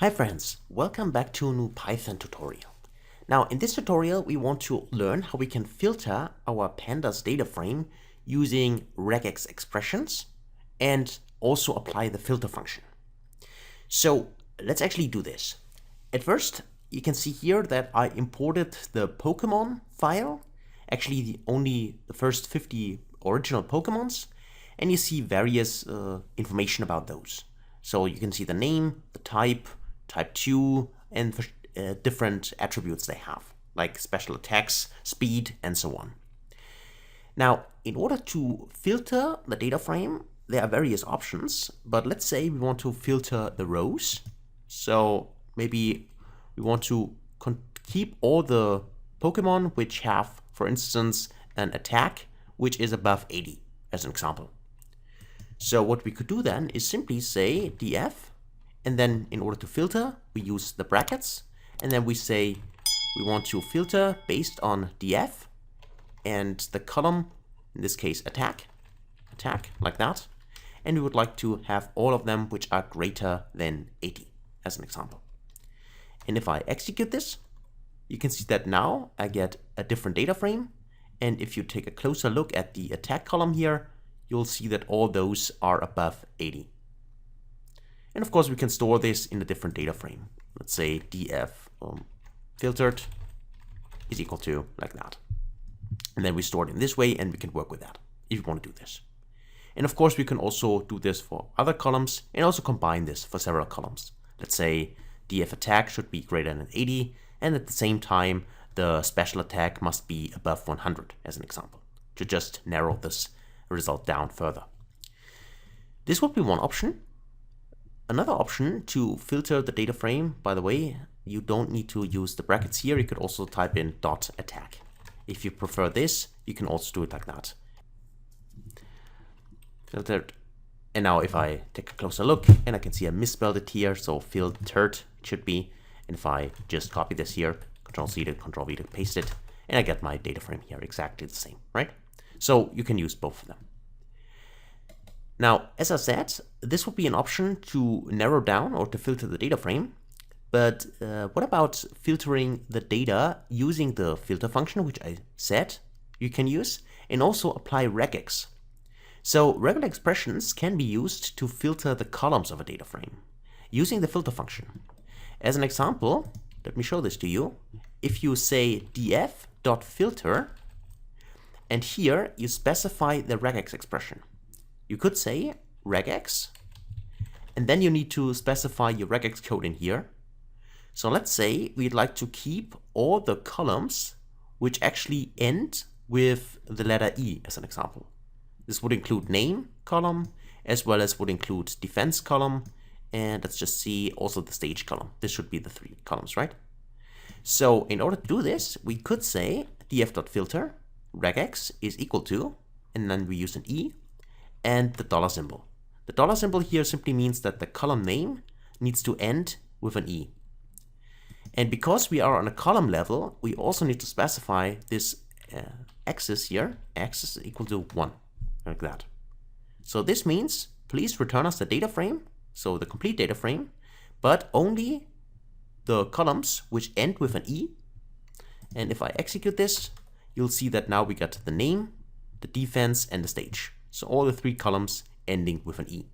Hi friends, welcome back to a new Python tutorial. Now in this tutorial we want to learn how we can filter our pandas data frame using regex expressions and also apply the filter function. So let's actually do this. At first you can see here that I imported the Pokemon file, actually only the first 50 original Pokemons, and you see various information about those. So you can see the name, the type 2, and different attributes they have, like special attacks, speed, and so on. Now, in order to filter the data frame, there are various options, but let's say we want to filter the rows. So maybe we want to keep all the Pokemon which have, for instance, an attack which is above 80, as an example. So what we could do then is simply say df, and then in order to filter, we use the brackets, and then we say we want to filter based on df and the column, in this case attack, like that. And we would like to have all of them which are greater than 80, as an example. And if I execute this, you can see that now I get a different data frame. And if you take a closer look at the attack column here, you'll see that all those are above 80. And of course we can store this in a different data frame. Let's say df filtered is equal to like that. And then we store it in this way, and we can work with that if you want to do this. And of course we can also do this for other columns and also combine this for several columns. Let's say df attack should be greater than 80, and at the same time the special attack must be above 100, as an example, to just narrow this result down further. This would be one option. Another option to filter the data frame, by the way, you don't need to use the brackets here. You could also type in .attack. If you prefer this, you can also do it like that. Filtered. And now if I take a closer look, and I can see I misspelled it here, so filtered it should be. And if I just copy this here, Control-C to Control-V to paste it, and I get my data frame here exactly the same, right? So you can use both of them. Now, as I said, this would be an option to narrow down or to filter the data frame. But what about filtering the data using the filter function, which I said you can use, and also apply regex? So regular expressions can be used to filter the columns of a data frame using the filter function. As an example, let me show this to you. If you say df.filter, and here you specify the regex expression. You could say regex, and then you need to specify your regex code in here. So let's say we'd like to keep all the columns which actually end with the letter E, as an example. This would include name column, as well as would include defense column, and let's just see also the stage column. This should be the 3 columns, right? So in order to do this, we could say df.filter regex is equal to, and then we use an E, and the dollar symbol. The dollar symbol here simply means that the column name needs to end with an E. And because we are on a column level, we also need to specify this axis here. Axis is equal to 1, like that. So this means please return us the data frame, so the complete data frame, but only the columns which end with an E. And if I execute this, you'll see that now we got the name, the defense, and the stage. So all the 3 columns ending with an E.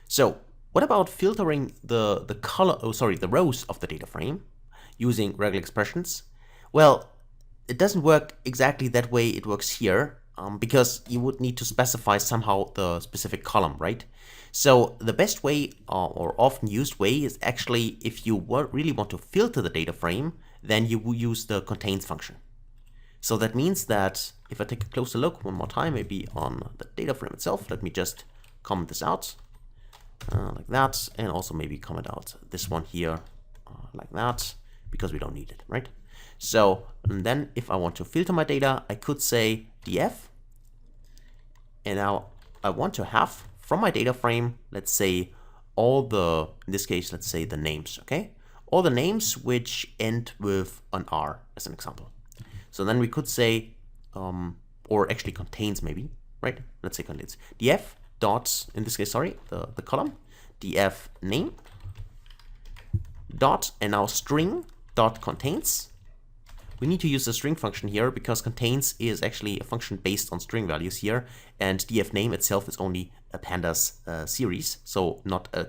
So what about filtering the rows of the data frame using regular expressions? Well, it doesn't work exactly that way it works here, because you would need to specify somehow the specific column, right? So the best way or often used way is actually, if you really want to filter the data frame, then you will use the contains function. So that means that if I take a closer look one more time, maybe on the data frame itself, let me just comment this out like that, and also maybe comment out this one here like that, because we don't need it, right? So and then if I want to filter my data, I could say df, and now I want to have from my data frame, let's say all the, in this case, let's say the names, okay? All the names which end with an R, as an example. So then we could say, or actually contains maybe, right? Let's say contains df dot, in this case, sorry, the column, df name dot, and now string dot contains. We need to use the string function here because contains is actually a function based on string values here, and df name itself is only a pandas series, so not a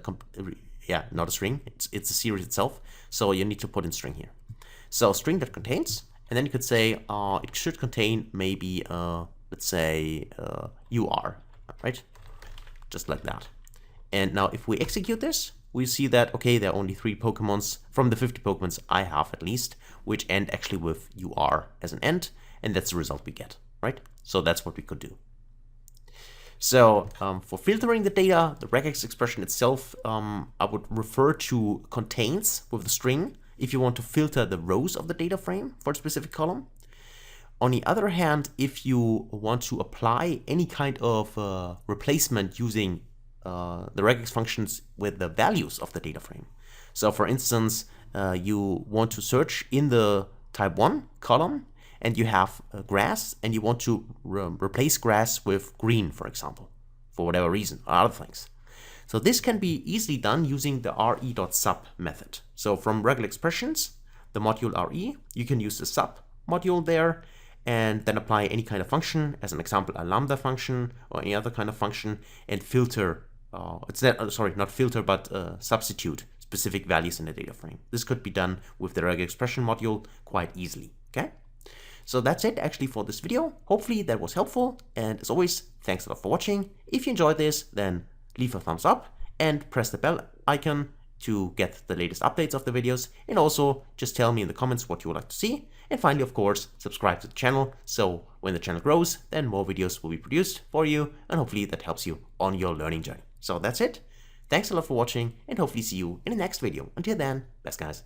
not a string. It's a series itself, so you need to put in string here. So string that contains, and then you could say it should contain maybe let's say UR, right? Just like that. And now if we execute this, we see that, okay, there are only 3 Pokemons from the 50 Pokemons I have at least, which end actually with UR as an end, and that's the result we get, right? So that's what we could do. So for filtering the data, the regex expression itself, I would refer to contains with the string if you want to filter the rows of the data frame for a specific column. On the other hand, if you want to apply any kind of replacement using the regex functions with the values of the data frame. So for instance, you want to search in the type 1 column and you have grass and you want to replace grass with green, for example, for whatever reason, or other things. So this can be easily done using the re.sub method. So from regular expressions, the module re, you can use the sub module there and then apply any kind of function, as an example, a lambda function or any other kind of function, and filter, not filter, but substitute specific values in the data frame. This could be done with the regular expression module quite easily, okay? So that's it actually for this video. Hopefully that was helpful, and as always, thanks a lot for watching. If you enjoyed this, then leave a thumbs up and press the bell icon to get the latest updates of the videos, and also just tell me in the comments what you would like to see. And finally, of course, subscribe to the channel, so when the channel grows, then more videos will be produced for you, and hopefully that helps you on your learning journey. So that's it. Thanks a lot for watching, and hopefully see you in the next video. Until then, best guys.